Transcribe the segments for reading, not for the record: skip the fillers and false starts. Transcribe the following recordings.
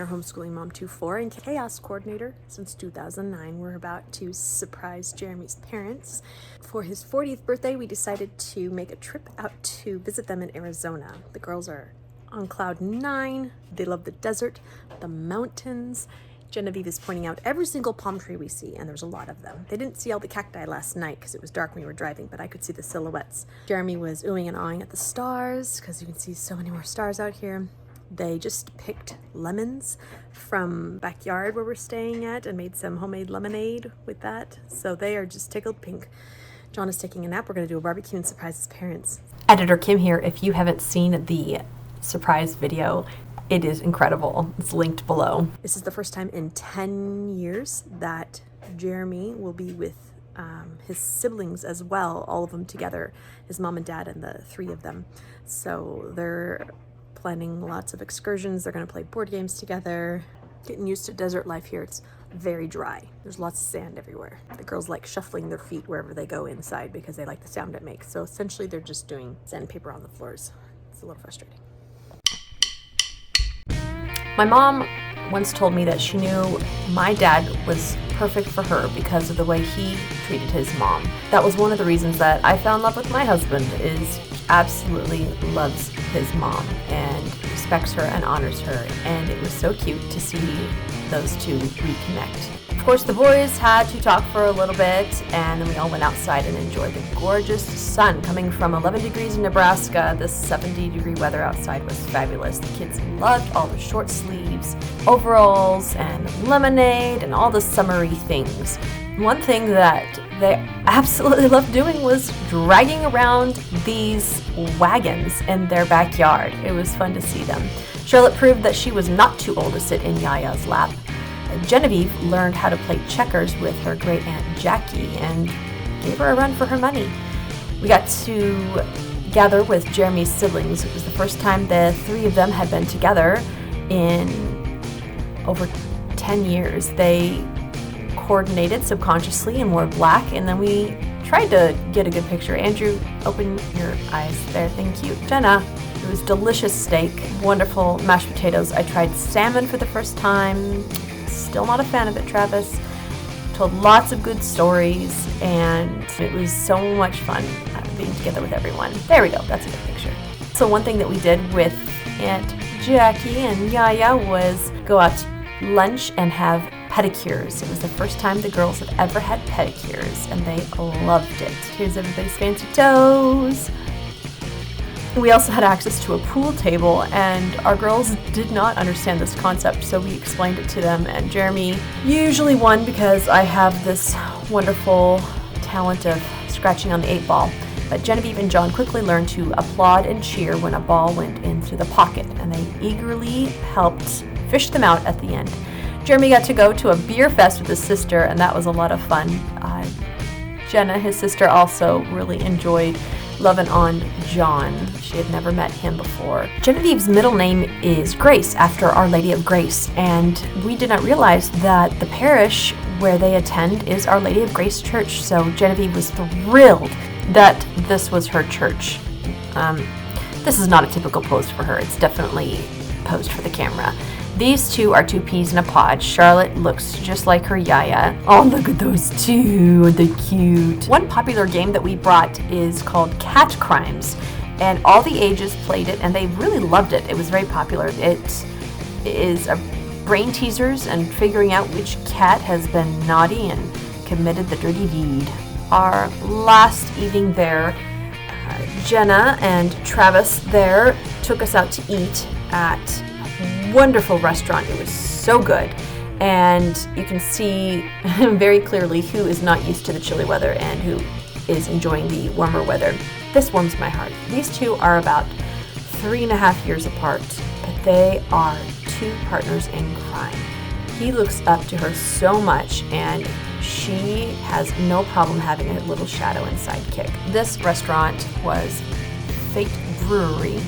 Planner Homeschooling Mom 24 and Chaos Coordinator since 2009. We're about to surprise Jeremy's parents. For his 40th birthday, we decided to make a trip out to visit them in Arizona. The girls are on cloud 9. They love the desert, the mountains. Genevieve is pointing out every single palm tree we see, and there's a lot of them. They didn't see all the cacti last night because it was dark when we were driving, but I could see the silhouettes. Jeremy was oohing and awing at the stars because you can see so many more stars out here. They just picked lemons from backyard where we're staying at and made some homemade lemonade with that. So they are just tickled pink. John is taking a nap. We're going to do a barbecue and surprise his parents. Editor Kim here. If you haven't seen the surprise video, it is incredible. It's linked below. This is the first time in 10 years that Jeremy will be with his siblings as well, all of them together, his mom and dad and the three of them. So they're planning lots of excursions. They're going to play board games together. Getting used to desert life here. It's very dry. There's lots of sand everywhere. The girls like shuffling their feet wherever they go inside because they like the sound it makes. So essentially they're just doing sandpaper on the floors. It's a little frustrating. My mom once told me that she knew my dad was perfect for her because of the way he treated his mom. That was one of the reasons that I fell in love with my husband, is absolutely loves his mom and respects her and honors her, and it was so cute to see those two reconnect. Of course, the boys had to talk for a little bit, and then we all went outside and enjoyed the gorgeous sun coming from 11 degrees in Nebraska. The 70-degree weather outside was fabulous. The kids loved all the short sleeves, overalls, and lemonade, and all the summery things. One thing that they absolutely loved doing was dragging around these wagons in their backyard. It was fun to see them. Charlotte proved that she was not too old to sit in Yaya's lap. Genevieve learned how to play checkers with her great aunt Jackie and gave her a run for her money. We got to gather with Jeremy's siblings. It was the first time the three of them had been together in over 10 years. They coordinated subconsciously and wore black, and then we tried to get a good picture. Andrew, open your eyes there. Thank you. Jenna, it was delicious steak, wonderful mashed potatoes. I tried salmon for the first time. Still not a fan of it, Travis. Told lots of good stories, and it was so much fun being together with everyone. There we go. That's a good picture. So one thing that we did with Aunt Jackie and Yaya was go out to lunch and have pedicures. It was the first time the girls had ever had pedicures, and they loved it. Here's everybody's fancy toes. We also had access to a pool table, and our girls did not understand this concept, so we explained it to them, and Jeremy usually won because I have this wonderful talent of scratching on the 8 ball. But Genevieve and John quickly learned to applaud and cheer when a ball went into the pocket, and they eagerly helped fish them out at the end. Jeremy got to go to a beer fest with his sister, and that was a lot of fun. Jenna, his sister, also really enjoyed loving on John. She had never met him before. Genevieve's middle name is Grace, after Our Lady of Grace, and we did not realize that the parish where they attend is Our Lady of Grace Church, so Genevieve was thrilled that this was her church. This is not a typical pose for her. It's definitely posed for the camera. These two are two peas in a pod. Charlotte looks just like her Yaya. Oh, look at those two. They're cute. One popular game that we brought is called Cat Crimes, and all the ages played it, and they really loved it. It was very popular. It is a brain teasers and figuring out which cat has been naughty and committed the dirty deed. Our last evening there, Jenna and Travis there took us out to eat at wonderful restaurant. It was so good, and you can see very clearly who is not used to the chilly weather and who is enjoying the warmer weather. This warms my heart. These two are about 3.5 years apart, but they are two partners in crime. He looks up to her so much, and she has no problem having a little shadow and sidekick. This restaurant was Fate Brewery,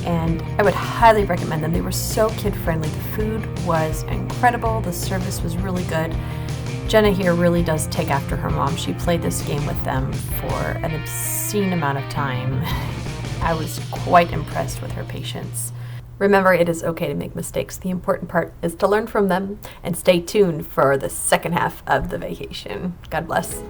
and I would highly recommend them. They were so kid-friendly. The food was incredible. The service was really good. Jenna here really does take after her mom. She played this game with them for an obscene amount of time. I was quite impressed with her patience. Remember, it is okay to make mistakes. The important part is to learn from them, and stay tuned for the second half of the vacation. God bless.